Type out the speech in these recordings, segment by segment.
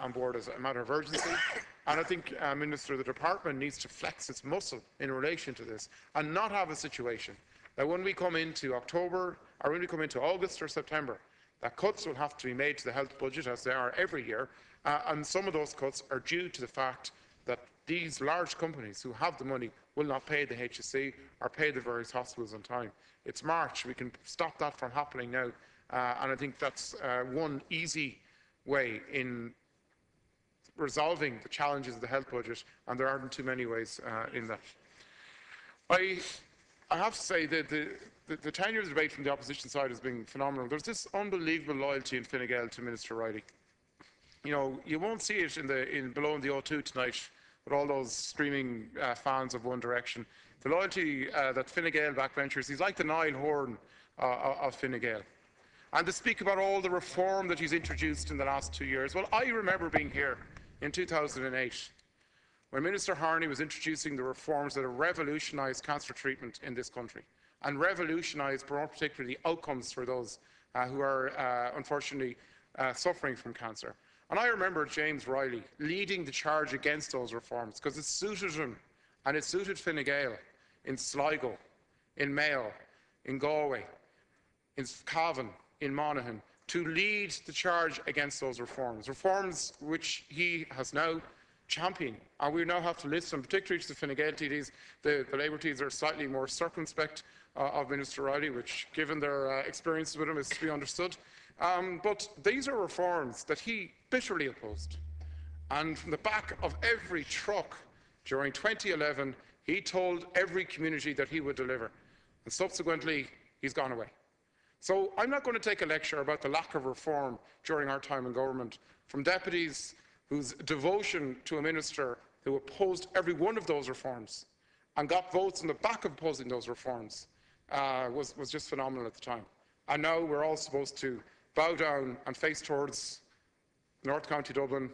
on board as a matter of urgency. And I think, Minister, the department needs to flex its muscle in relation to this and not have a situation that when we come into October or when we come into August or September, that cuts will have to be made to the health budget, as they are every year, and some of those cuts are due to the fact that these large companies who have the money will not pay the HSE or pay the various hospitals on time. It's March. We can stop that from happening now, and I think that's one easy way in resolving the challenges of the health budget, and there aren't too many ways in that. I have to say that the tenure of the debate from the opposition side has been phenomenal. There's this unbelievable loyalty in Fine Gael to Minister Riley. You know, you won't see it below in the O2 tonight with all those screaming fans of One Direction. The loyalty that Fine Gael backbenchers, he's like the Niall Horan of Fine Gael. And to speak about all the reform that he's introduced in the last 2 years, well, I remember being here in 2008 when Minister Harney was introducing the reforms that have revolutionised cancer treatment in this country and revolutionised, more particularly, outcomes for those who are unfortunately suffering from cancer. And I remember James Riley leading the charge against those reforms because it suited him and it suited Fine Gael in Sligo, in Mayo, in Galway, in Cavan, in Monaghan, to lead the charge against those reforms, reforms which he has now championed. And we now have to listen, particularly to the Fine Gael TDs. The Labour TDs are slightly more circumspect of Minister Riley, which, given their experiences with him, is to be understood. But these are reforms that he bitterly opposed. And from the back of every truck during 2011, he told every community that he would deliver. And subsequently, he's gone away. So I'm not going to take a lecture about the lack of reform during our time in government from deputies whose devotion to a minister who opposed every one of those reforms and got votes on the back of opposing those reforms was just phenomenal at the time. And now we're all supposed to bow down and face towards North County Dublin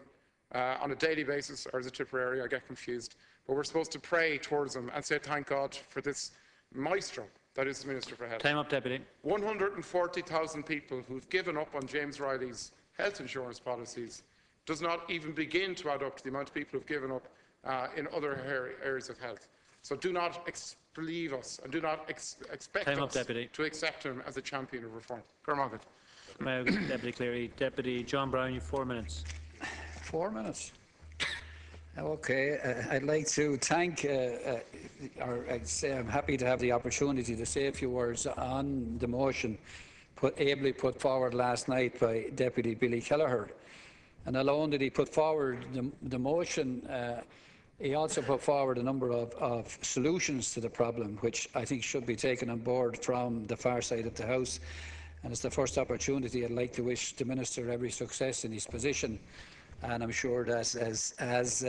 on a daily basis, or is it Tipperary? I get confused. But we're supposed to pray towards them and say thank God for this maestro that is the Minister for Health. Time up, Deputy. 140,000 people who've given up on James Riley's health insurance policies does not even begin to add up to the amount of people who've given up in other areas of health. So do not believe us and do not expect Time us up, Deputy. to accept him as a champion of reform. Deputy Cleary. Deputy John Brown, you have 4 minutes. 4 minutes. Okay, I'd like to thank, or I'd say I'm happy to have the opportunity to say a few words on the motion ably put forward last night by Deputy Billy Kelleher. And alone did he put forward the motion, he also put forward a number of solutions to the problem, which I think should be taken on board from the far side of the House. And it's the first opportunity. I'd like to wish the Minister every success in his position. And I'm sure that, as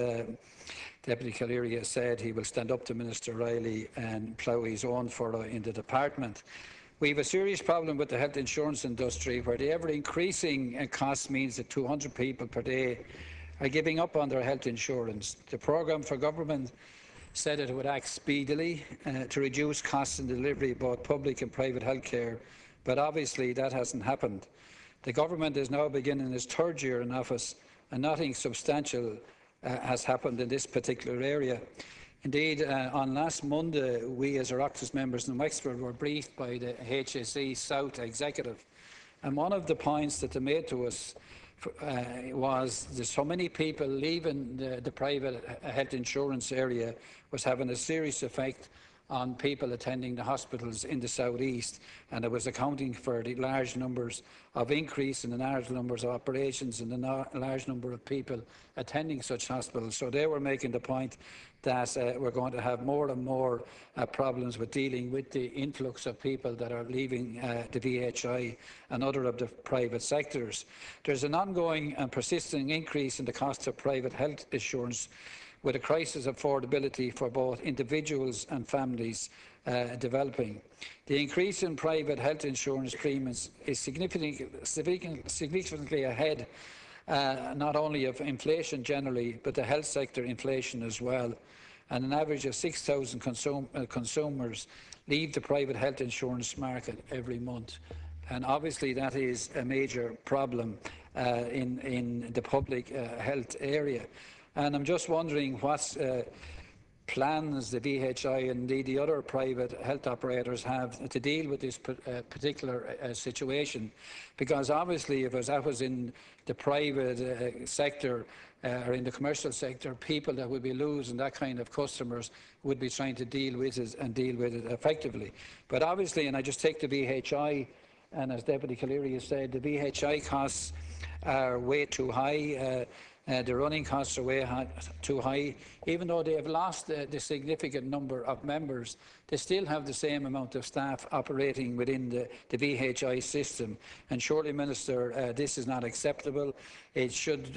Deputy Cleary has said, he will stand up to Minister Riley and plough his own furrow in the department. We have a serious problem with the health insurance industry, where the ever-increasing cost means that 200 people per day are giving up on their health insurance. The programme for government said it would act speedily to reduce costs in delivery of both public and private health care, but obviously that hasn't happened. The government is now beginning its 3rd year in office, and nothing substantial has happened in this particular area. Indeed, on last Monday, we as Oireachtas members in Wexford were briefed by the HSE South Executive, and one of the points that they made to us was that so many people leaving the private health insurance area was having a serious effect on people attending the hospitals in the South East, and it was accounting for the large numbers of increase in the large numbers of operations and the large number of people attending such hospitals. So they were making the point that we're going to have more and more problems with dealing with the influx of people that are leaving the VHI and other of the private sectors. There's an ongoing and persisting increase in the cost of private health insurance, with a crisis of affordability for both individuals and families developing. The increase in private health insurance premiums is significantly ahead not only of inflation generally, but the health sector inflation as well. And an average of 6,000 consumers leave the private health insurance market every month. And obviously that is a major problem, in the public health area. And I'm just wondering what plans the VHI and indeed the other private health operators have to deal with this particular situation, because obviously if that was in the private sector or in the commercial sector, people that would be losing that kind of customers would be trying to deal with it and deal with it effectively. But obviously, and I just take the VHI, and as Deputy Cleary has said, the VHI costs are way too high. The running costs are way too high. Even though they have lost the significant number of members, they still have the same amount of staff operating within the VHI system. And surely, Minister, this is not acceptable. It should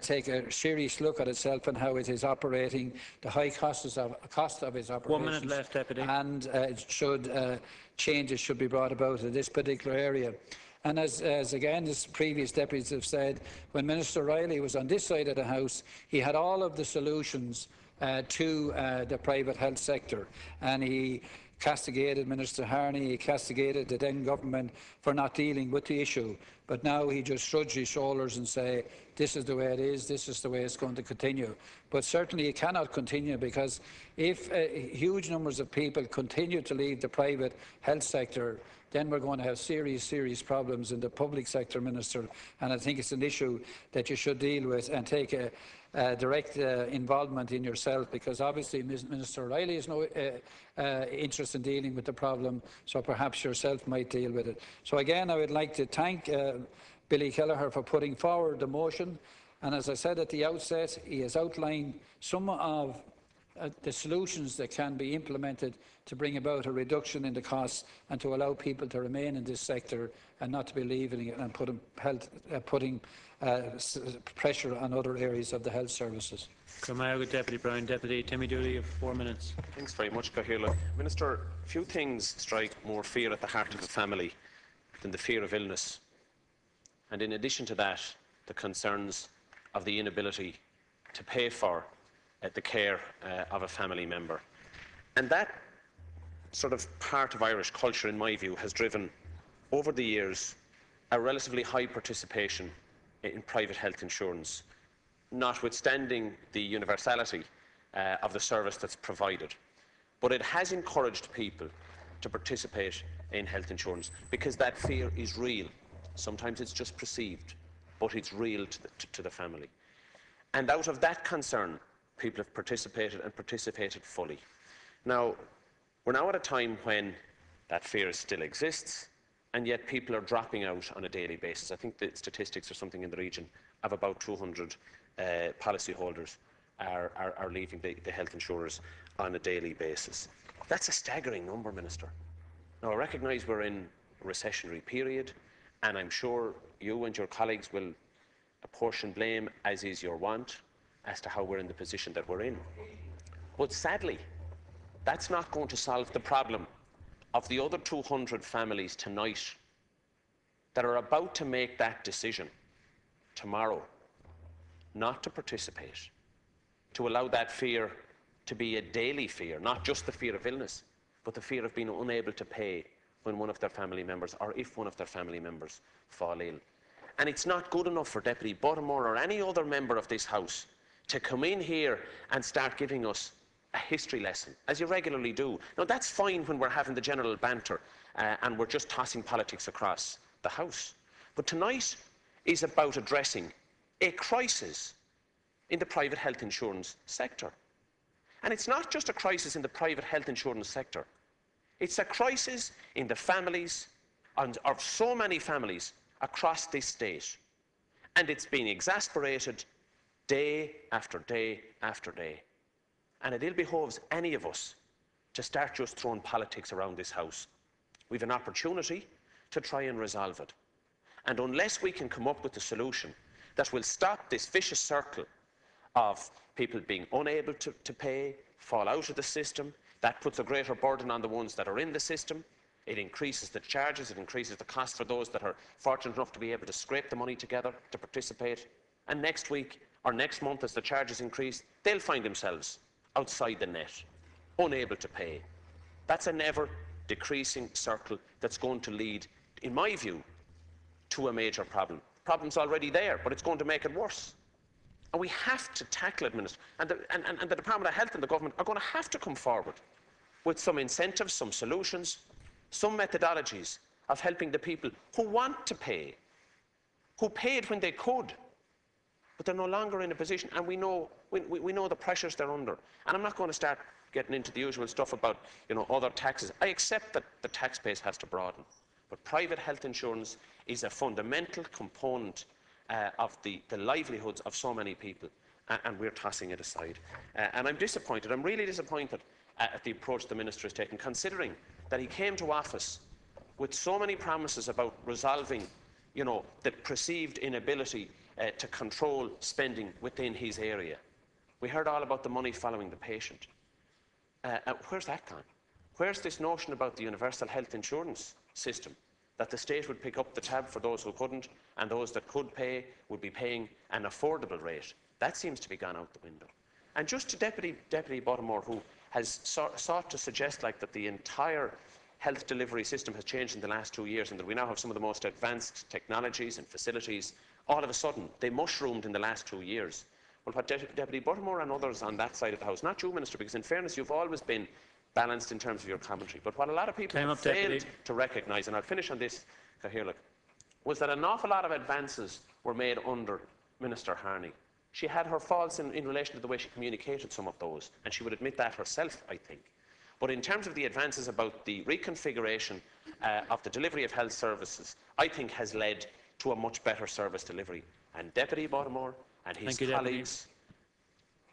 take a serious look at itself and how it is operating, the high cost of its operations. 1 minute left, Deputy. And changes should be brought about in this particular area. And as again, as previous deputies have said, when Minister Riley was on this side of the House, he had all of the solutions to the private health sector, and he castigated Minister Harney, he castigated the then government for not dealing with the issue. But now he just shrugs his shoulders and says, this is the way it is, this is the way it's going to continue. But certainly it cannot continue, because if huge numbers of people continue to leave the private health sector, then we're going to have serious problems in the public sector, Minister. And I think it's an issue that you should deal with and take a direct involvement in yourself, because obviously Minister Riley has no interest in dealing with the problem, so perhaps yourself might deal with it. So again, I would like to thank Billy Kelleher for putting forward the motion, and as I said at the outset, he has outlined some of the solutions that can be implemented to bring about a reduction in the costs and to allow people to remain in this sector and not to be leaving it and putting pressure on other areas of the health services. Deputy Brown. Deputy Timmy Dooley, of 4 minutes. Thanks very much, Cathaoirleach. Minister, few things strike more fear at the heart of a family than the fear of illness. And in addition to that, the concerns of the inability to pay for the care of a family member. And that sort of part of Irish culture, in my view, has driven, over the years, a relatively high participation in private health insurance, notwithstanding the universality of the service that's provided. But it has encouraged people to participate in health insurance because that fear is real. Sometimes it's just perceived, but it's real to the family. And out of that concern, people have participated and participated fully. Now, we're now at a time when that fear still exists, and yet people are dropping out on a daily basis. I think the statistics are something in the region of about 200 policyholders are leaving the health insurers on a daily basis. That's a staggering number, Minister. Now, I recognise we're in a recessionary period, and I'm sure you and your colleagues will apportion blame, as is your wont, as to how we're in the position that we're in. But sadly, that's not going to solve the problem of the other 200 families tonight that are about to make that decision tomorrow not to participate, to allow that fear to be a daily fear, not just the fear of illness, but the fear of being unable to pay when one of their family members, or if one of their family members, fall ill. And it's not good enough for Deputy Buttermore or any other member of this House to come in here and start giving us a history lesson, as you regularly do. Now, that's fine when we're having the general banter and we're just tossing politics across the House. But tonight is about addressing a crisis in the private health insurance sector. And it's not just a crisis in the private health insurance sector. It's a crisis in the families, of so many families across this state. And it's being exasperated day after day after day. And it ill behoves any of us to start just throwing politics around this House. We've an opportunity to try and resolve it. And unless we can come up with a solution that will stop this vicious circle of people being unable to pay, fall out of the system, that puts a greater burden on the ones that are in the system. It increases the charges, it increases the cost for those that are fortunate enough to be able to scrape the money together to participate. And next week or next month, as the charges increase, they'll find themselves outside the net, unable to pay. That's an ever-decreasing circle that's going to lead, in my view, to a major problem. The problem's already there, but it's going to make it worse. And we have to tackle it, Minister. And the Department of Health and the government are going to have to come forward with some incentives, some solutions, some methodologies of helping the people who want to pay, who paid when they could, but they're no longer in a position, and we know the pressures they're under. And I'm not going to start getting into the usual stuff about, other taxes. I accept that the tax base has to broaden, but private health insurance is a fundamental component of the livelihoods of so many people, and we're tossing it aside. And I'm disappointed. I'm really disappointed at the approach the Minister has taken, considering that he came to office with so many promises about resolving, the perceived inability to control spending within his area. We heard all about the money following the patient. Where's that gone? Where's this notion about the universal health insurance system, that the state would pick up the tab for those who couldn't, and those that could pay would be paying an affordable rate? That seems to be gone out the window. And just to Deputy Bottomore, who has sought to suggest that the entire health delivery system has changed in the last 2 years and that we now have some of the most advanced technologies and facilities, all of a sudden they mushroomed in the last 2 years. Well, what Deputy Buttermore and others on that side of the House, not you, Minister, because in fairness you've always been balanced in terms of your commentary, but what a lot of people have failed to recognise, and I'll finish on this, Cathaoirleach, was that an awful lot of advances were made under Minister Harney. She had her faults in relation to the way she communicated some of those, and she would admit that herself, I think. But in terms of the advances about the reconfiguration of the delivery of health services, I think has led to a much better service delivery. And Deputy Bottomore and his colleagues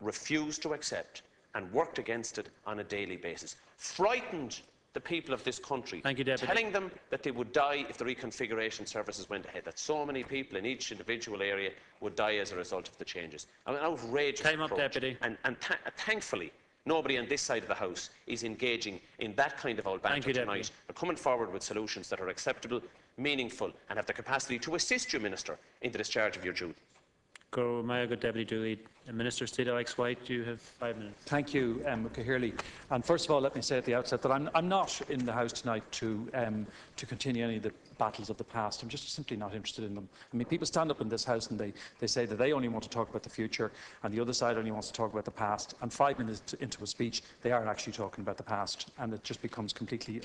refused to accept and worked against it on a daily basis. Frightened the people of this country, telling them that they would die if the reconfiguration services went ahead, that so many people in each individual area would die as a result of the changes. An outrageous approach. And thankfully, nobody on this side of the House is engaging in that kind of old banter tonight, but coming forward with solutions that are acceptable, meaningful, and have the capacity to assist you, Minister, in the discharge of your duty. Go, my good Deputy Dooley. Minister Steve Alex White, you have 5 minutes. Thank you, Cathaoirleach. And first of all, let me say at the outset that I'm not in the House tonight to continue any of the battles of the past. I'm just simply not interested in them. I mean, people stand up in this House and they say that they only want to talk about the future and the other side only wants to talk about the past. And 5 minutes into a speech, they are actually talking about the past, and it just becomes completely,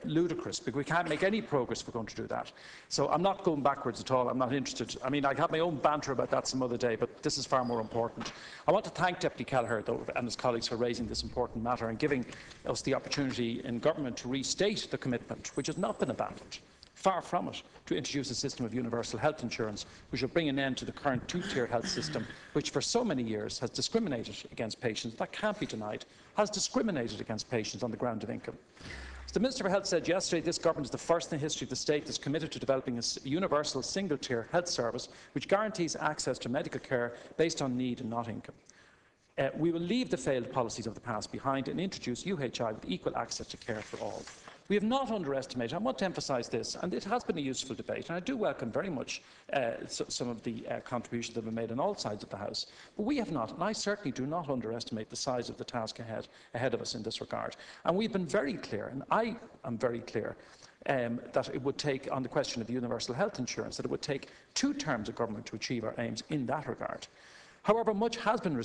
ludicrous, because we can't make any progress if we're going to do that. So I'm not going backwards at all. I'm not interested. I mean, I have my own banter about that some other day, but this is far more important. I want to thank Deputy Kelleher, though, and his colleagues for raising this important matter and giving us the opportunity in government to restate the commitment, which has not been abandoned, far from it, to introduce a system of universal health insurance which will bring an end to the current two-tier health system, which for so many years has discriminated against patients. That can't be denied, has discriminated against patients on the ground of income. As the Minister for Health said yesterday, this government is the first in the history of the state that's committed to developing a universal single-tier health service which guarantees access to medical care based on need and not income. We will leave the failed policies of the past behind and introduce UHI with equal access to care for all. We have not underestimated, I want to emphasise this, and it has been a useful debate, and I do welcome very much some of the contributions that have been made on all sides of the House, but we have not, and I certainly do not underestimate the size of the task ahead of us in this regard. And we've been very clear, and I am very clear, that it would take, on the question of universal health insurance, that it would take 2 terms of government to achieve our aims in that regard. However, much has been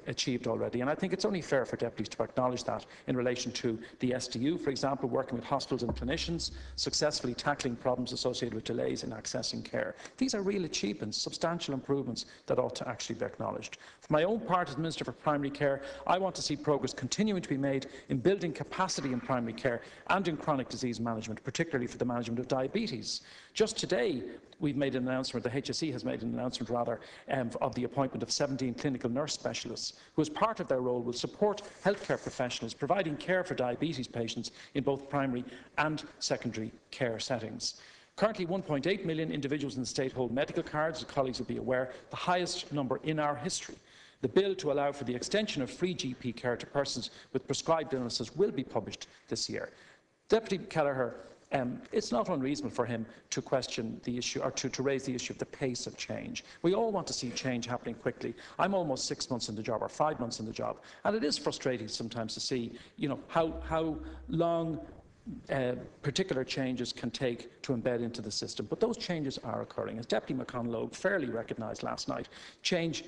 achieved already, and I think it's only fair for deputies to acknowledge that in relation to the SDU, for example, working with hospitals and clinicians, successfully tackling problems associated with delays in accessing care. These are real achievements, substantial improvements that ought to actually be acknowledged. For my own part as Minister for Primary Care, I want to see progress continuing to be made in building capacity in primary care and in chronic disease management, particularly for the management of diabetes. Just today, we've made an announcement, the HSE has made an announcement rather, of the appointment of 17 clinical nurse specialists who, as part of their role, will support healthcare professionals providing care for diabetes patients in both primary and secondary care settings. Currently, 1.8 million individuals in the state hold medical cards, as colleagues will be aware, the highest number in our history. The bill to allow for the extension of free GP care to persons with prescribed illnesses will be published this year. Deputy Kelleher, it's not unreasonable for him to question the issue, or to raise the issue of the pace of change. We all want to see change happening quickly. I'm almost 6 months in the job, or 5 months in the job, and it is frustrating sometimes to see, how long particular changes can take to embed into the system. But those changes are occurring. As Deputy McConalogue fairly recognised last night, change,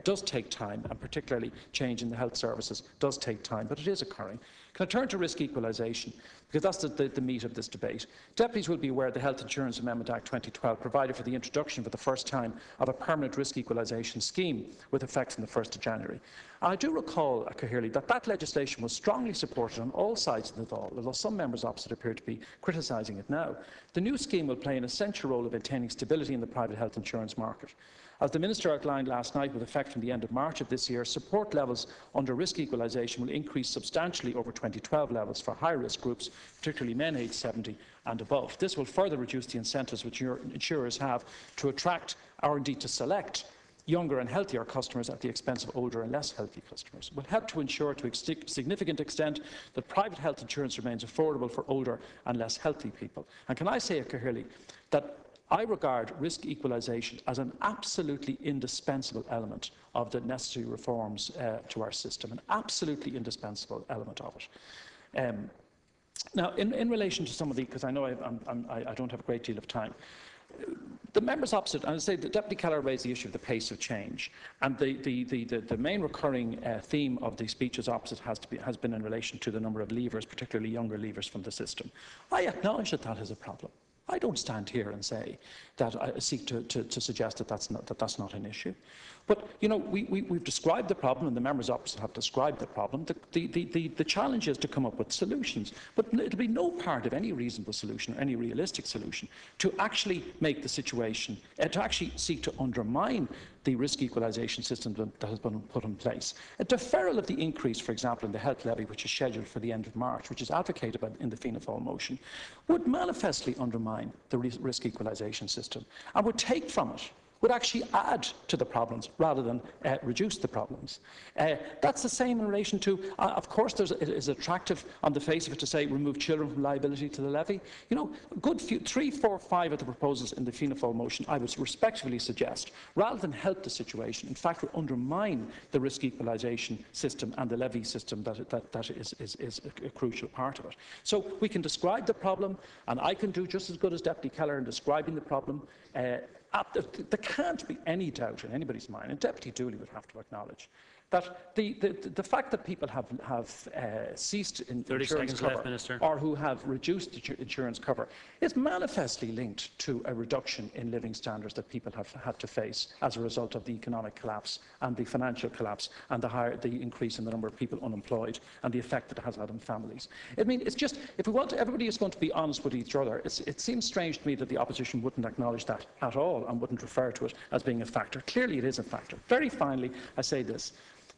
does take time, and particularly change in the health services does take time, but it is occurring. Can I turn to risk equalisation? Because that's the meat of this debate. Deputies will be aware the Health Insurance Amendment Act 2012 provided for the introduction for the first time of a permanent risk equalisation scheme with effect from the 1st of January. And I do recall, Cathaoirleach, that legislation was strongly supported on all sides of the Dáil, although some members opposite appear to be criticising it now. The new scheme will play an essential role in maintaining stability in the private health insurance market. As the Minister outlined last night, with effect from the end of March of this year, support levels under risk equalisation will increase substantially over 2012 levels for high-risk groups, particularly men aged 70 and above. This will further reduce the incentives which insurers have to attract, or indeed to select, younger and healthier customers at the expense of older and less healthy customers. It will help to ensure to a significant extent that private health insurance remains affordable for older and less healthy people. And can I say, Cathaoirleach, that I regard risk equalisation as an absolutely indispensable element of the necessary reforms to our system, an absolutely indispensable element of it. Now, in relation to some of the, because I know I don't have a great deal of time, the members opposite, and I say the Deputy Keller raised the issue of the pace of change, and the main recurring theme of the speeches opposite has been in relation to the number of leavers, particularly younger leavers from the system. I acknowledge that that is a problem. I don't stand here and say that I seek to suggest that that's not an issue. But, we've described the problem, and the members opposite have described the problem. The challenge is to come up with solutions. But it'll be no part of any reasonable solution or any realistic solution to actually make the situation, to actually seek to undermine the risk equalisation system that has been put in place. A deferral of the increase, for example, in the health levy, which is scheduled for the end of March, which is advocated in the Fianna Fáil motion, would manifestly undermine the risk equalisation system and would take from it, would actually add to the problems rather than reduce the problems. That's the same in relation to, of course, it is attractive on the face of it to say remove children from liability to the levy. Good 3, 4, 5 of the proposals in the Fianna Fáil motion, I would respectfully suggest, rather than help the situation, in fact, would undermine the risk equalisation system and the levy system that is a crucial part of it. So we can describe the problem, and I can do just as good as Deputy Keller in describing the problem. There can't be any doubt in anybody's mind, and Deputy Dooley would have to acknowledge, that the fact that people have ceased in insurance cover or who have reduced insurance cover is manifestly linked to a reduction in living standards that people have had to face as a result of the economic collapse and the financial collapse and the increase in the number of people unemployed and the effect that it has had on families. I mean, it's just, if we want, everybody is going to be honest with each other. It seems strange to me that the opposition wouldn't acknowledge that at all and wouldn't refer to it as being a factor. Clearly it is a factor. Very finally, I say this.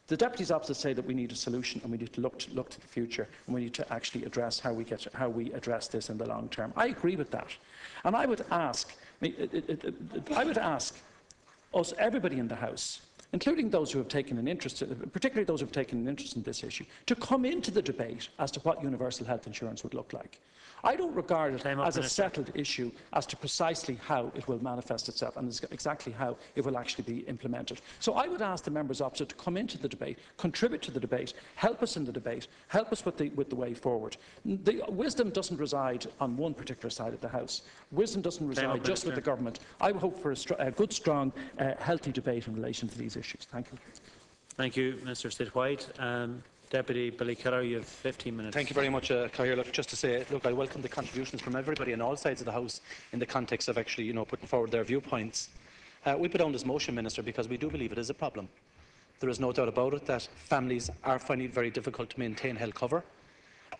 The deputies opposite say that we need a solution and we need to look to the future and we need to actually address how we address this in the long term. I agree with that, and I would ask us, everybody in the House, including those who have taken an interest, particularly those who have taken an interest in this issue, to come into the debate as to what universal health insurance would look like. I don't regard it as a settled issue as to precisely how it will manifest itself and exactly how it will actually be implemented. So I would ask the members opposite to come into the debate, contribute to the debate, help us in the debate, help us with the way forward. The wisdom doesn't reside on one particular side of the House. Wisdom doesn't reside just with the government. I hope for a good, strong, healthy debate in relation to these issues. Thank you. Thank you, Minister Stitt-White. Deputy Billy Keller, you have 15 minutes. Thank you very much, Cathaoirleach. Just to say, look, I welcome the contributions from everybody on all sides of the House in the context of actually, putting forward their viewpoints. We put down this motion, Minister, because we do believe it is a problem. There is no doubt about it that families are finding it very difficult to maintain health cover,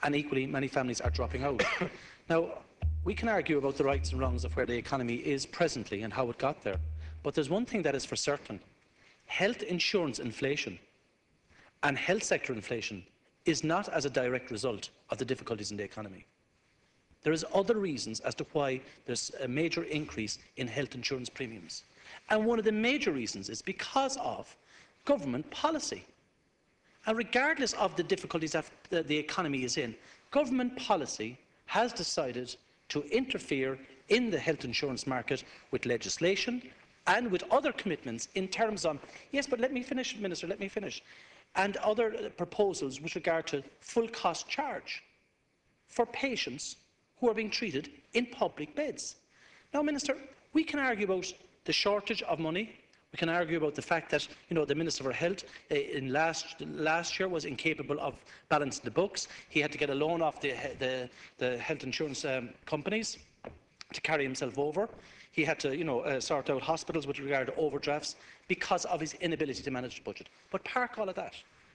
and equally, many families are dropping out. Now, we can argue about the rights and wrongs of where the economy is presently and how it got there, but there's one thing that is for certain. Health insurance inflation and health sector inflation is not as a direct result of the difficulties in the economy. There is other reasons as to why there's a major increase in health insurance premiums. And one of the major reasons is because of government policy. And regardless of the difficulties that the economy is in, government policy has decided to interfere in the health insurance market with legislation and with other commitments in terms of, yes, but let me finish, Minister, let me finish, and other proposals with regard to full cost charge. for patients who are being treated in public beds. Now, Minister, we can argue about the shortage of money. We can argue about the fact that, the Minister for Health in last year was incapable of balancing the books. He had to get a loan off the health insurance companies to carry himself over. He had to, sort out hospitals with regard to overdrafts because of his inability to manage the budget. But park all of that.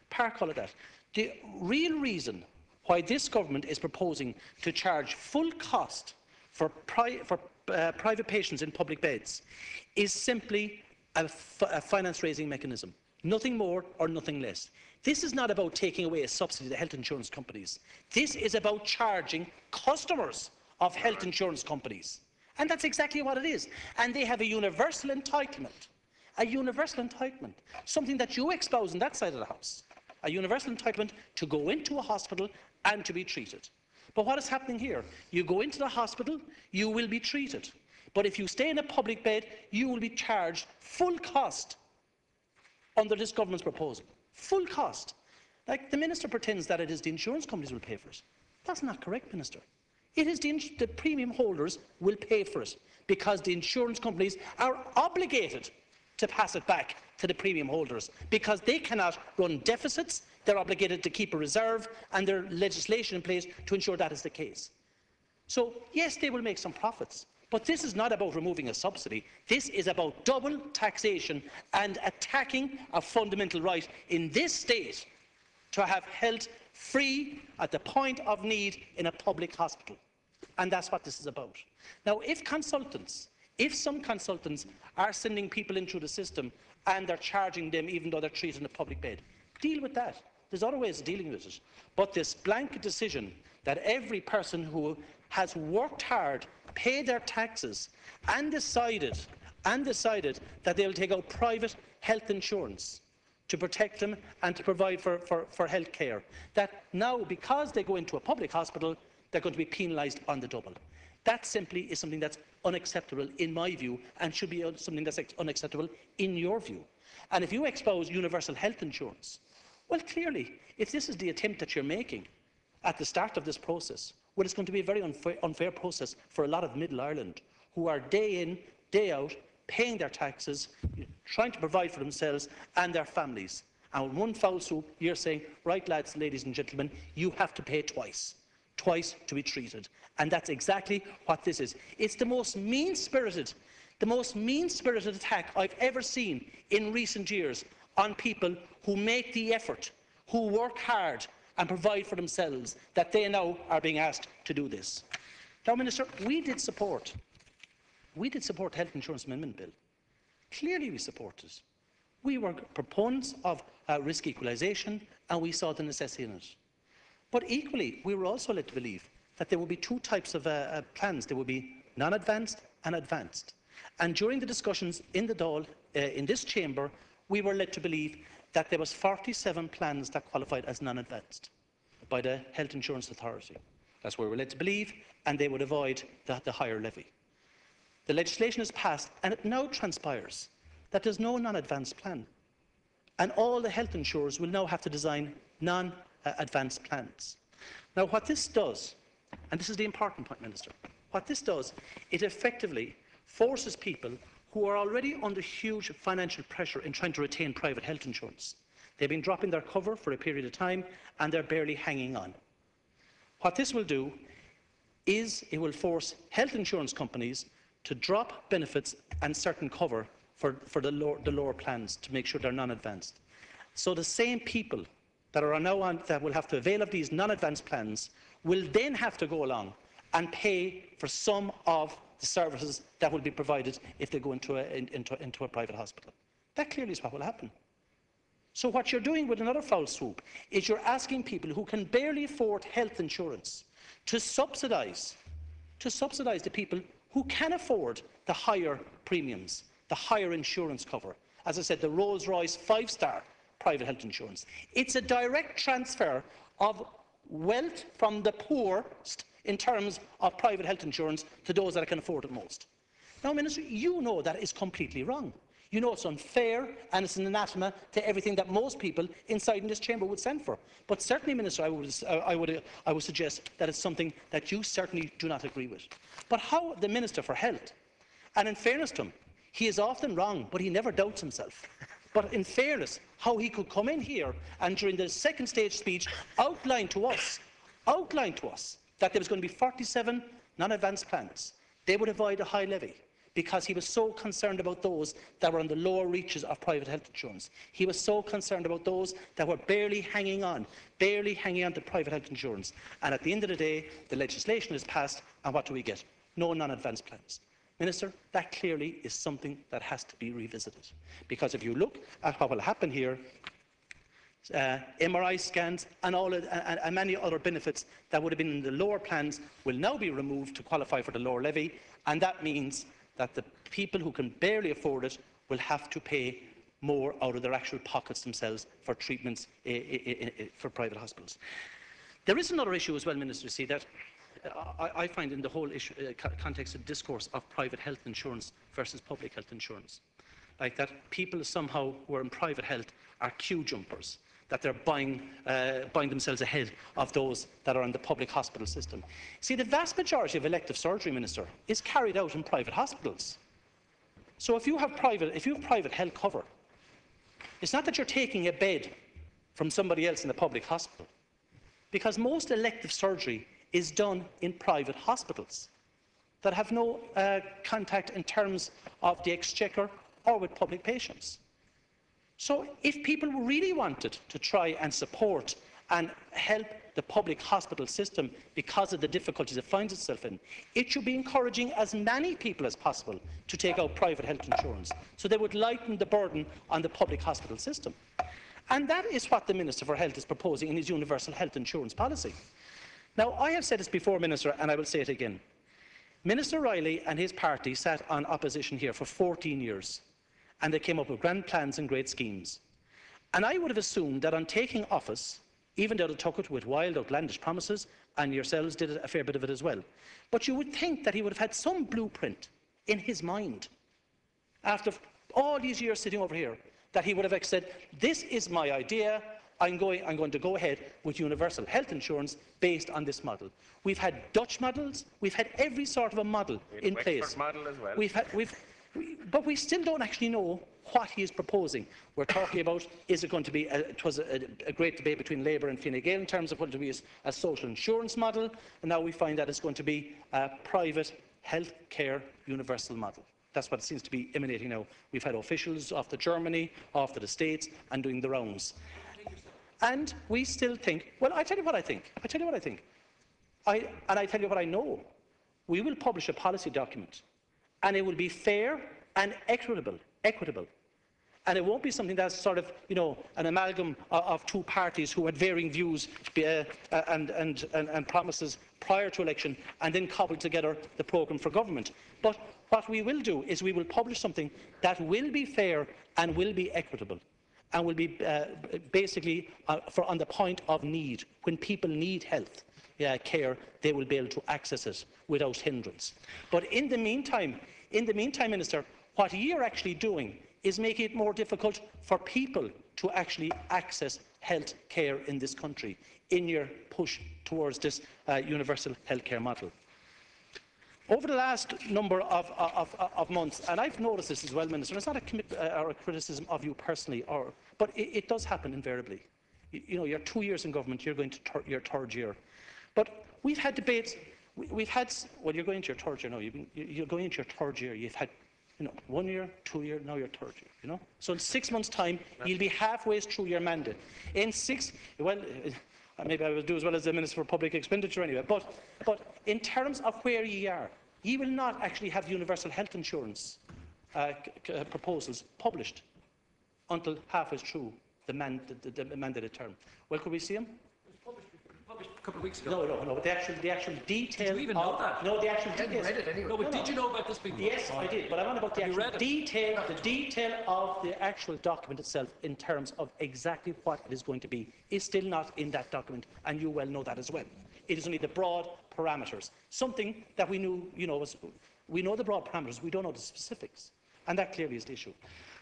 Park all of that. The real reason why this government is proposing to charge full cost for private patients in public beds is simply a finance-raising mechanism, nothing more or nothing less. This is not about taking away a subsidy to health insurance companies. This is about charging customers of health insurance companies. And that's exactly what it is. And they have a universal entitlement, something that you espouse on that side of the House, a universal entitlement to go into a hospital and to be treated. But what is happening here? You go into the hospital, you will be treated. But if you stay in a public bed, you will be charged full cost under this government's proposal. Full cost. Like the Minister pretends that it is the insurance companies will pay for it. That's not correct, Minister. It is the premium holders will pay for it because the insurance companies are obligated to pass it back to the premium holders because they cannot run deficits. They're obligated to keep a reserve and there is legislation in place to ensure that is the case. So, yes, they will make some profits. But this is not about removing a subsidy. This is about double taxation and attacking a fundamental right in this state to have health free at the point of need in a public hospital. And that's what this is about. Now, if some consultants are sending people in through the system and they're charging them even though they're treated in a public bed, deal with that. There's other ways of dealing with it. But this blanket decision that every person who has worked hard, paid their taxes, and decided that they'll take out private health insurance to protect them and to provide for health care, that now, because they go into a public hospital, they're going to be penalised on the double. That simply is something that's unacceptable in my view and should be something that's unacceptable in your view. And if you expose universal health insurance, well, clearly, if this is the attempt that you're making at the start of this process, well, it's going to be a very unfair process for a lot of Middle Ireland who are day in, day out, paying their taxes, trying to provide for themselves and their families. And in one foul swoop, you're saying, right, lads, ladies and gentlemen, you have to pay twice to be treated. And that's exactly what this is. It's the most mean-spirited attack I've ever seen in recent years on people who make the effort, who work hard and provide for themselves, that they now are being asked to do this. Now, Minister, we did support the Health Insurance Amendment Bill. Clearly we supported it. We were proponents of risk equalisation and we saw the necessity in it. But equally, we were also led to believe that there would be two types of plans. There would be non-advanced and advanced. And during the discussions in the Dáil, in this chamber, we were led to believe that there was 47 plans that qualified as non-advanced by the Health Insurance Authority. That's where we were led to believe, and they would avoid the higher levy. The legislation is passed, and it now transpires that there's no non-advanced plan. And all the health insurers will now have to design non-advanced plans. Now, what this does, and this is the important point, Minister, what this does, it effectively forces people who are already under huge financial pressure in trying to retain private health insurance. They've been dropping their cover for a period of time and they're barely hanging on. What this will do is it will force health insurance companies to drop benefits and certain cover for the lower plans to make sure they're non-advanced. So the same people that are now on, that will have to avail of these non-advanced plans will then have to go along and pay for some of the services that will be provided if they go into a private hospital. That clearly is what will happen. So what you're doing with another foul swoop is you're asking people who can barely afford health insurance to subsidise the people who can afford the higher premiums, the higher insurance cover. As I said, the Rolls-Royce 5-star private health insurance. It's a direct transfer of wealth from the poorest in terms of private health insurance to those that can afford it most. Now, Minister, you know that is completely wrong. You know it's unfair and it's an anathema to everything that most people inside in this chamber would stand for. But certainly, Minister, I would suggest that it's something that you certainly do not agree with. But how the Minister for Health, and in fairness to him, he is often wrong, but he never doubts himself. But in fairness, how he could come in here and during the second stage speech outline to us that there was going to be 47 non-advanced plans. They would avoid a high levy, because he was so concerned about those that were on the lower reaches of private health insurance. He was so concerned about those that were barely hanging on to private health insurance. And at the end of the day, the legislation is passed, and what do we get? No non-advanced plans. Minister, that clearly is something that has to be revisited. Because if you look at what will happen here, MRI scans and many other benefits that would have been in the lower plans will now be removed to qualify for the lower levy, and that means that the people who can barely afford it will have to pay more out of their actual pockets themselves for treatments for private hospitals. There is another issue as well, Minister, see, that I find in the whole issue, context of discourse of private health insurance versus public health insurance. Like that people somehow who are in private health are queue jumpers, that they're buying themselves ahead of those that are in the public hospital system. See, the vast majority of elective surgery, Minister, is carried out in private hospitals. So if you have private health cover, it's not that you're taking a bed from somebody else in the public hospital, because most elective surgery is done in private hospitals that have no contact in terms of the exchequer or with public patients. So if people really wanted to try and support and help the public hospital system because of the difficulties it finds itself in, it should be encouraging as many people as possible to take out private health insurance, so they would lighten the burden on the public hospital system. And that is what the Minister for Health is proposing in his universal health insurance policy. Now, I have said this before, Minister, and I will say it again. Minister Riley and his party sat on opposition here for 14 years, and they came up with grand plans and great schemes. And I would have assumed that on taking office, even though they took it with wild, outlandish promises, and yourselves did a fair bit of it as well, but you would think that he would have had some blueprint in his mind, after all these years sitting over here, that he would have said, this is my idea, I'm going to go ahead with universal health insurance based on this model. We've had Dutch models, we've had every sort of a model in place. Model as well. But we still don't actually know what he is proposing. We're talking about, is it going to be, it was a great debate between Labour and Fine Gael in terms of what it will be a social insurance model, and now we find that it's going to be a private health care universal model. That's what it seems to be emanating now. We've had officials off to Germany, off to the States, and doing the rounds. And we still think, well, I tell you what I think. And I tell you what I know. We will publish a policy document, and it will be fair and equitable. And it won't be something that's sort of, an amalgam of two parties who had varying views and promises prior to election, and then cobbled together the programme for government. But what we will do is we will publish something that will be fair and will be equitable, and will be basically on the point of need. When people need health care, they will be able to access it without hindrance. But in the meantime, Minister, what you are actually doing is making it more difficult for people to actually access health care in this country in your push towards this universal health care model. Over the last number of months, and I've noticed this as well, Minister, and it's not a criticism of you personally, but it does happen invariably. You're 2 years in government, you're going to your third year. But we've had debates, well, you're going into your third year now, you're going into your third year, you've had 1 year, 2 years, now your third year, So in 6 months' time, you'll be halfway through your mandate. Maybe I will do as well as the Minister for Public Expenditure anyway, but in terms of where you are, you will not actually have universal health insurance proposals published until halfway through the mandated term. Well, could we see them? Published a couple of weeks ago. No, but the actual detail. Did you even know that? No, the actual details. Read it anyway. No, but did you know about this being Yes, I did, but I'm on about the actual detail, the detail of the actual document itself in terms of exactly what it is going to be is still not in that document, and you well know that as well. It is only the broad parameters, something that we knew, we know the broad parameters, we don't know the specifics, and that clearly is the issue.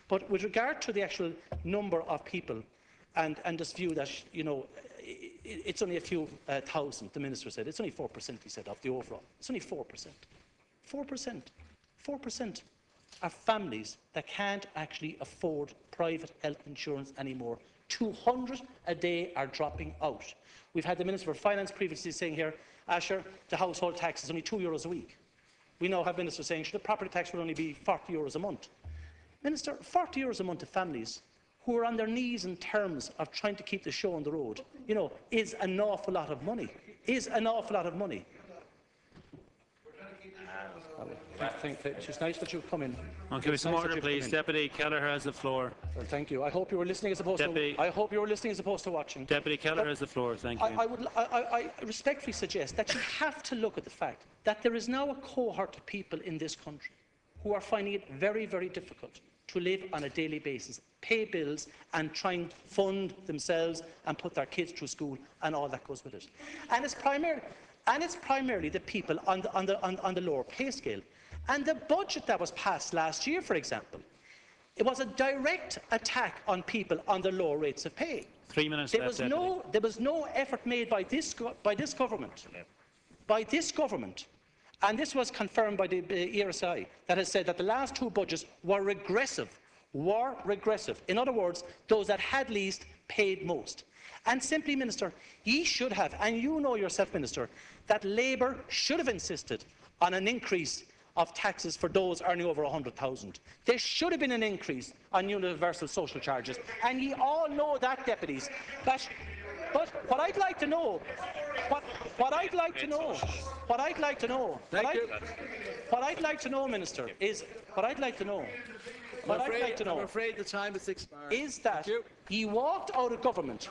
But with regard to the actual number of people and this view that, you know, it's only a few thousand, the Minister said. It's only 4%, he said, of the overall. It's only 4%. 4%. 4% are families that can't actually afford private health insurance anymore. 200 a day are dropping out. We've had the Minister for Finance previously saying here, Asher, the household tax is only €2 a week. We now have ministers saying the property tax will only be €40 a month. Minister, €40 a month to families who are on their knees in terms of trying to keep the show on the road, you know, is an awful lot of money. Is an awful lot of money. I think that it's nice that you've come in. Okay, with some order, please. Deputy Kelleher has the floor. Well, thank you. I hope you were listening as opposed to. I hope you were listening as opposed to watching. Deputy Kelleher has the floor. Thank you. I respectfully suggest that you have to look at the fact that there is now a cohort of people in this country who are finding it very, very difficult to live on a daily basis, pay bills and try and fund themselves and put their kids through school and all that goes with it. And it's primarily the people on the lower pay scale. And the budget that was passed last year, for example, it was a direct attack on people on the lower rates of pay. 3 minutes There left, was no effort made by this government, and this was confirmed by the ERSI, that has said that the last two budgets were regressive. In other words, those that had least paid most. And simply, Minister, ye should have, and you know yourself, Minister, that Labour should have insisted on an increase of taxes for those earning over 100,000. There should have been an increase on universal social charges, and ye all know that, deputies. But what I'd like to know, Minister, is I'm afraid the time has expired. Is that ye walked out of government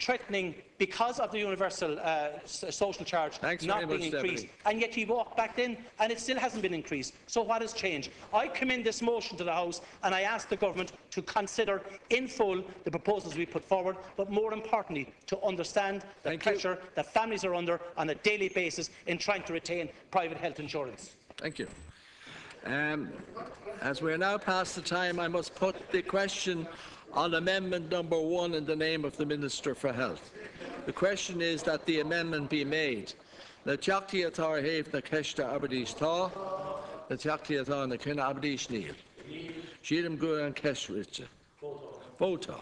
threatening, because of the universal social charge not being increased, and yet ye walked back in and it still hasn't been increased. So what has changed? I commend this motion to the House and I ask the government to consider in full the proposals we put forward, but more importantly to understand the pressure that families are under on a daily basis in trying to retain private health insurance. Thank you. As we are now past the time, I must put the question on amendment number 1 in the name of the Minister for Health. The question is that the amendment be made. Le teachtaí atá héamh na ceiste Aberdís tá, le teachtaí atá na cinna Aberdís níl. Sírim go an ceist rite. Vóta.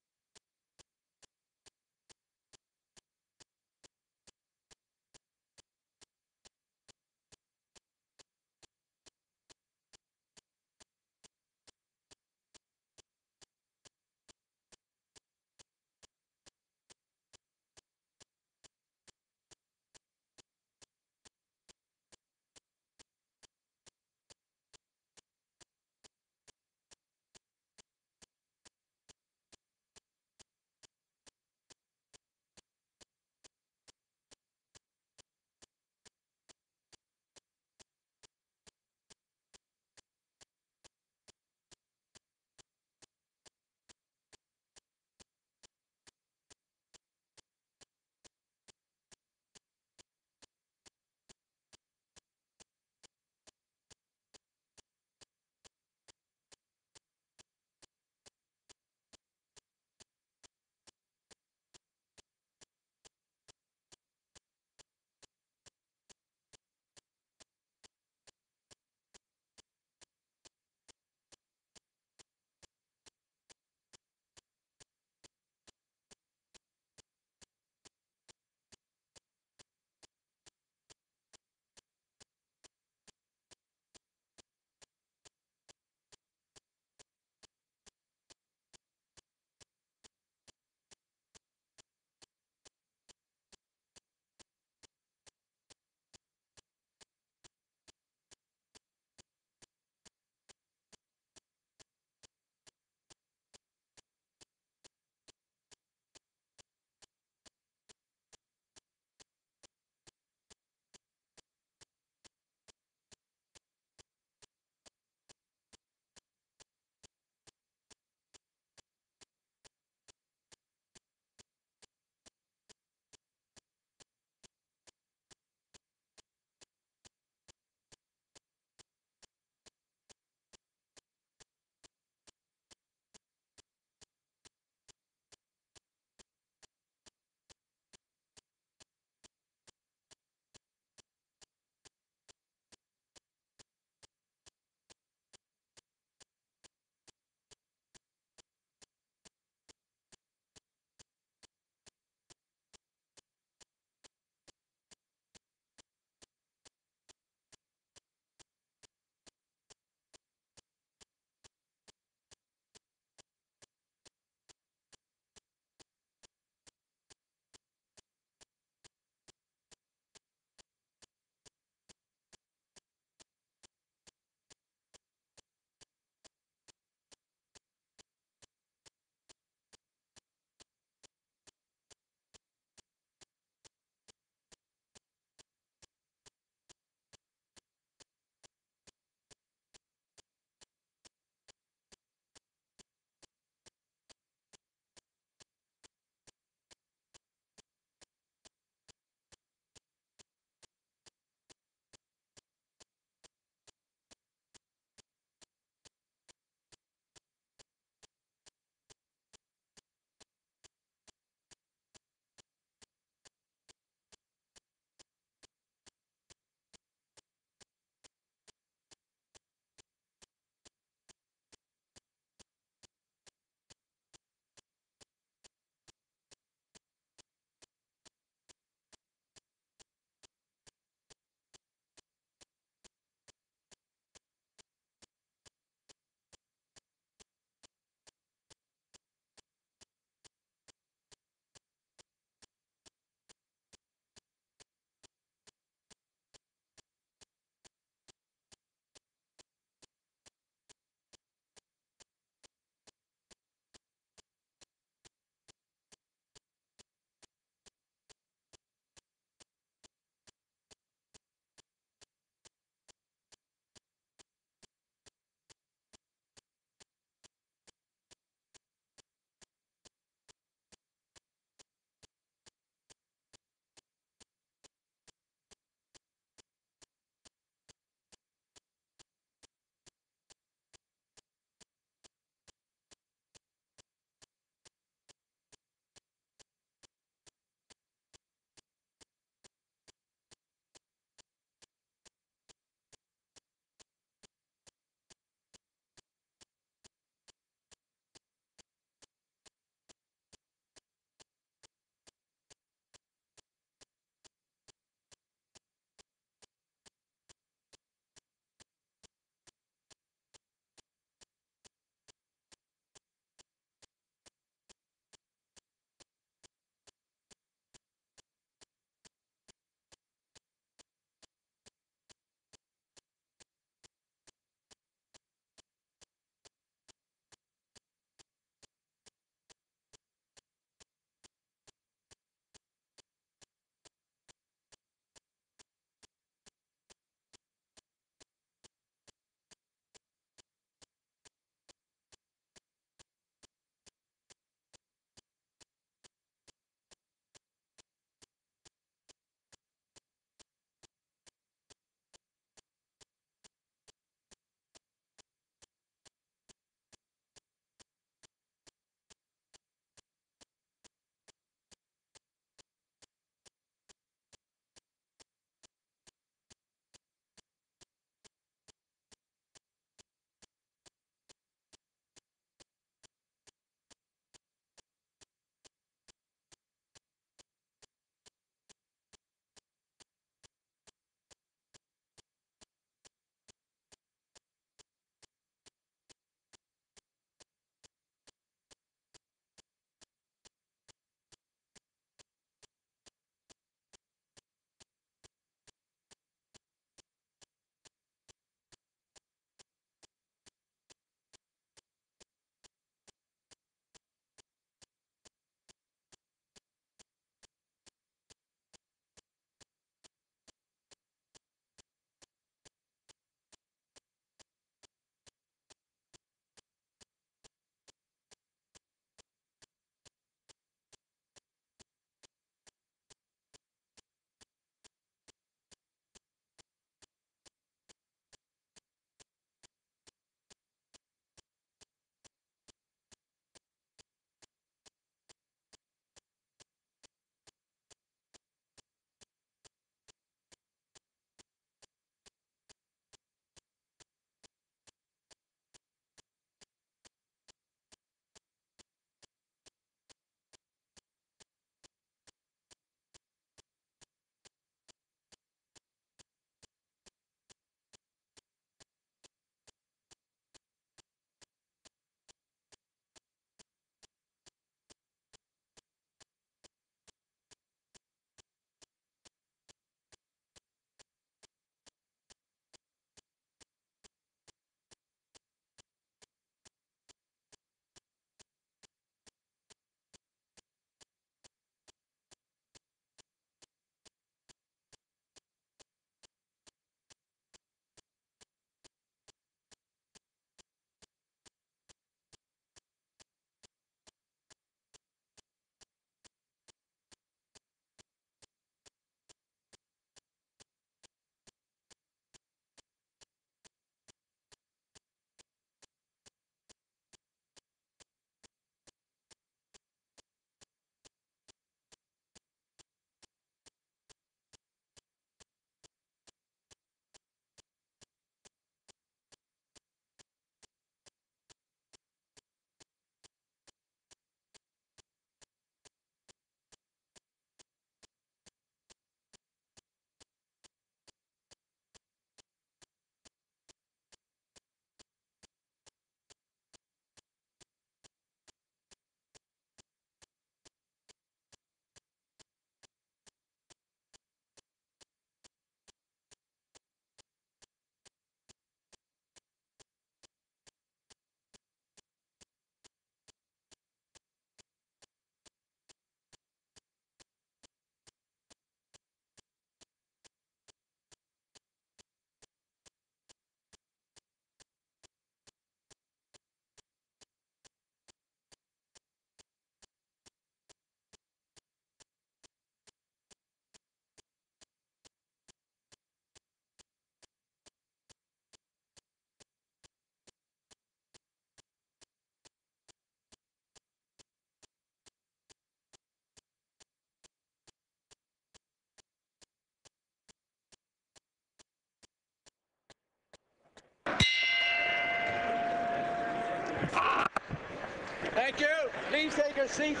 seats.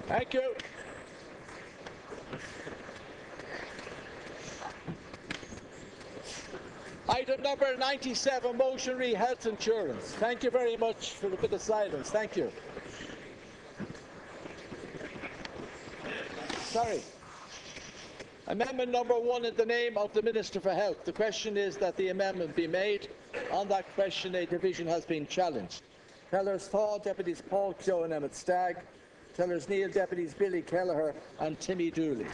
Thank you. Item number 97, motion re health insurance. Thank you very much for the bit of silence. Thank you. Sorry. Amendment number 1 in the name of the Minister for Health. The question is that the amendment be made. On that question, a division has been challenged. Tellers Thaw, Deputies Paul Keogh and Emmett Stagg. Tellers Neil, Deputies Billy Kelleher and Timmy Dooley.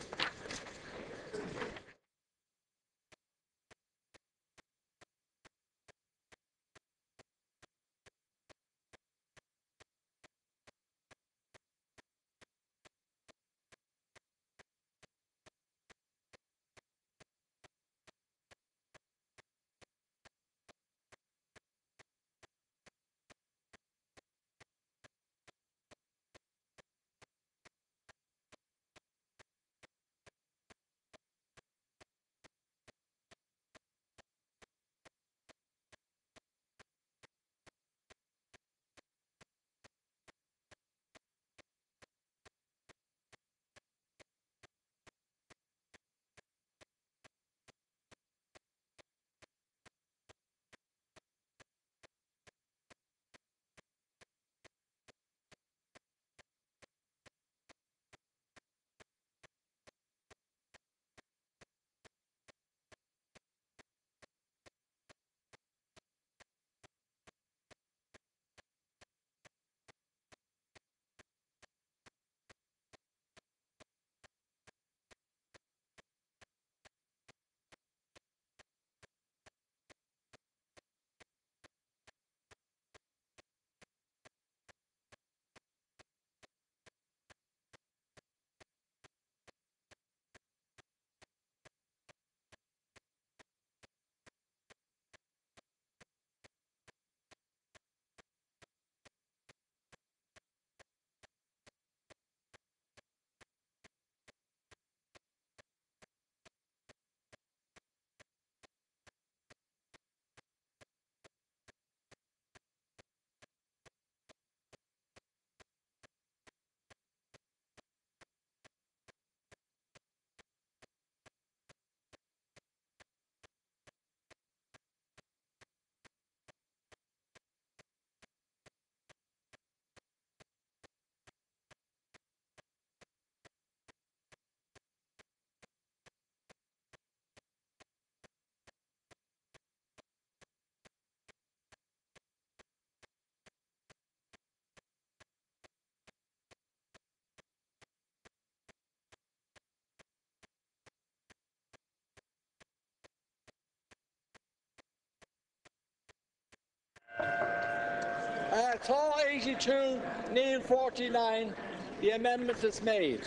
Thaw 82, Neil 49. The amendment is made.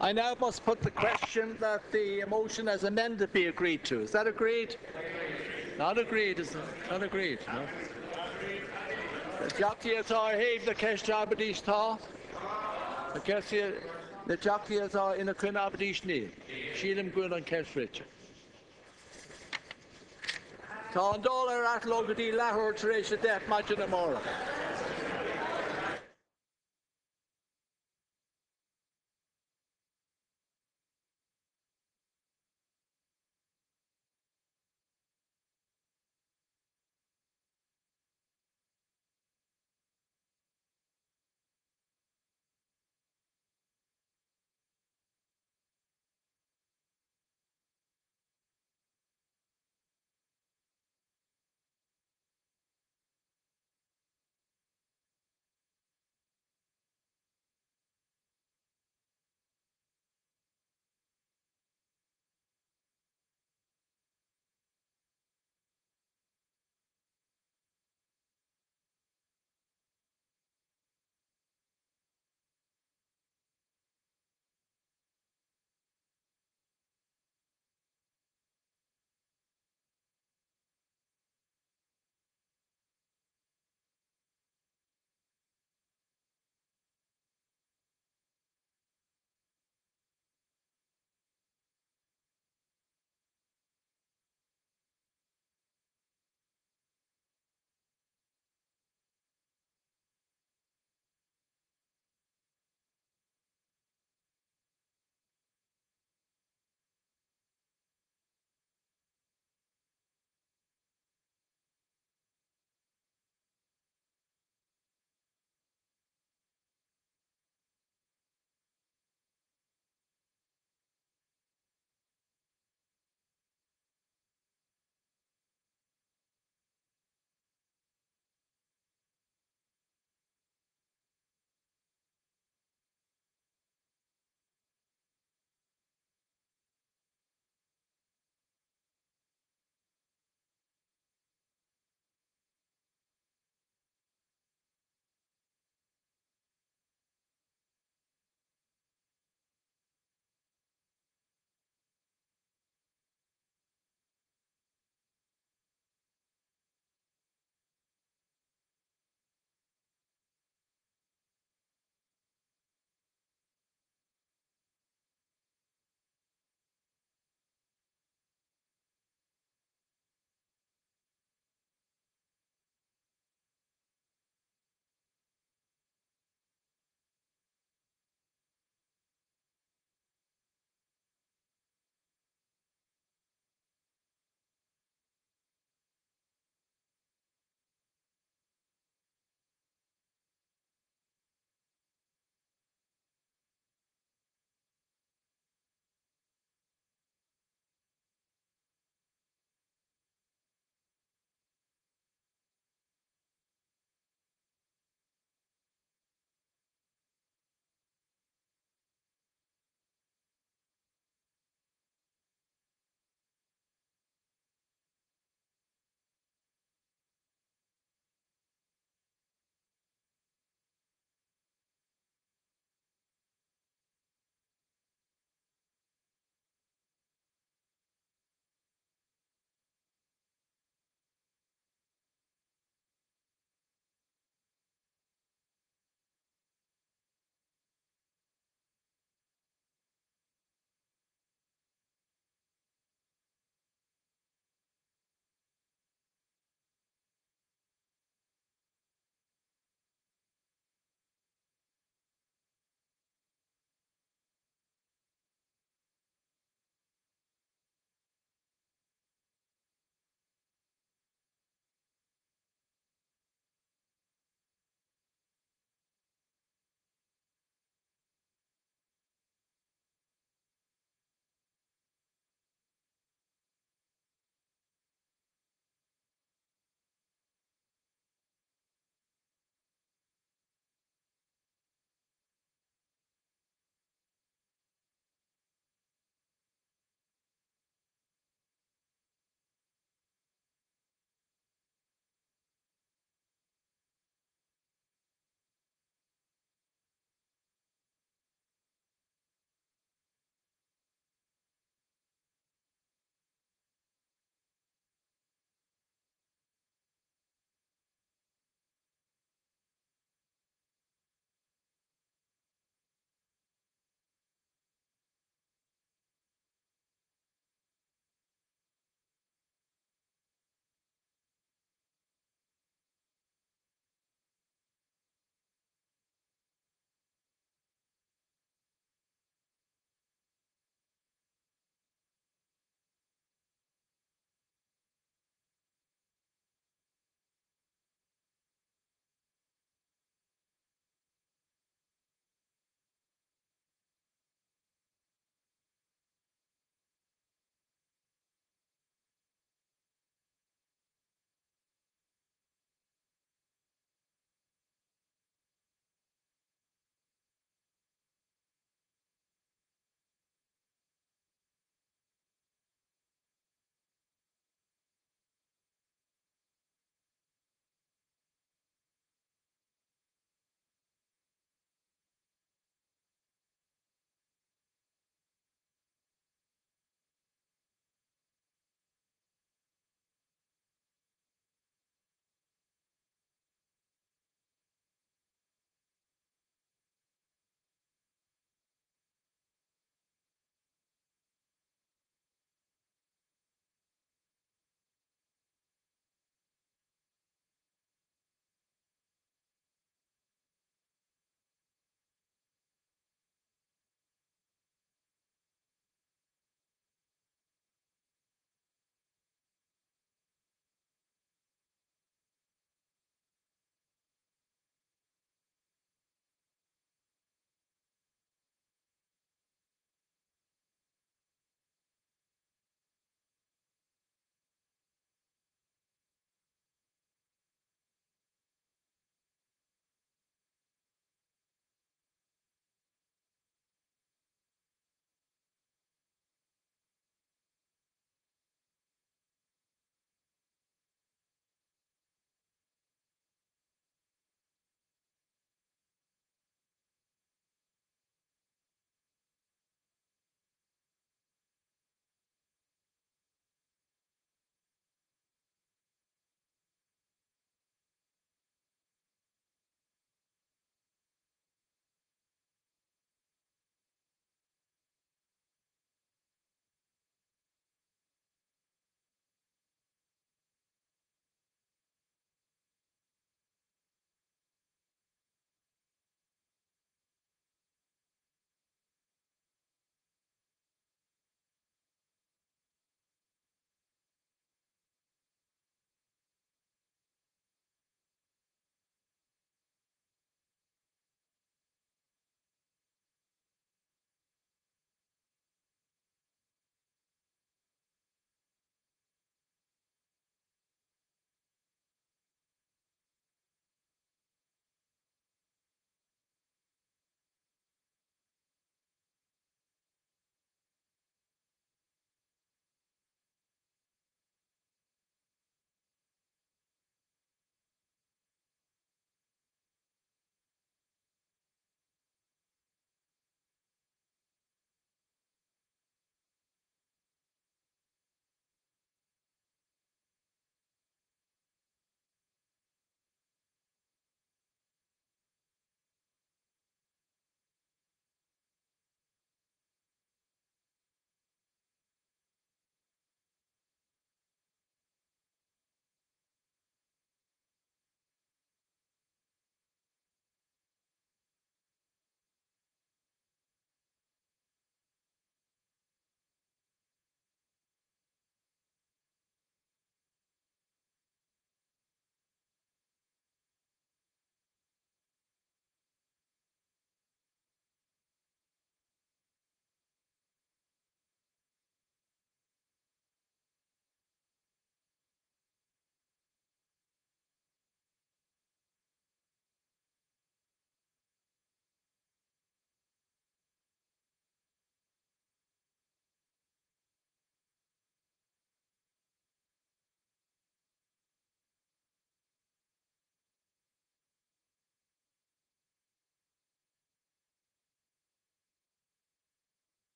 I now must put the question that the motion as amended be agreed to. Is that agreed? Not agreed, is it? Not agreed. No. The jockey is our have the cash jabadish thaw. The guess the jockey is our in a queen abadish Neil. Sheelam good on cash Richard. Tá an dul ar athlogadí lethúir tar éis a death maidin amóra.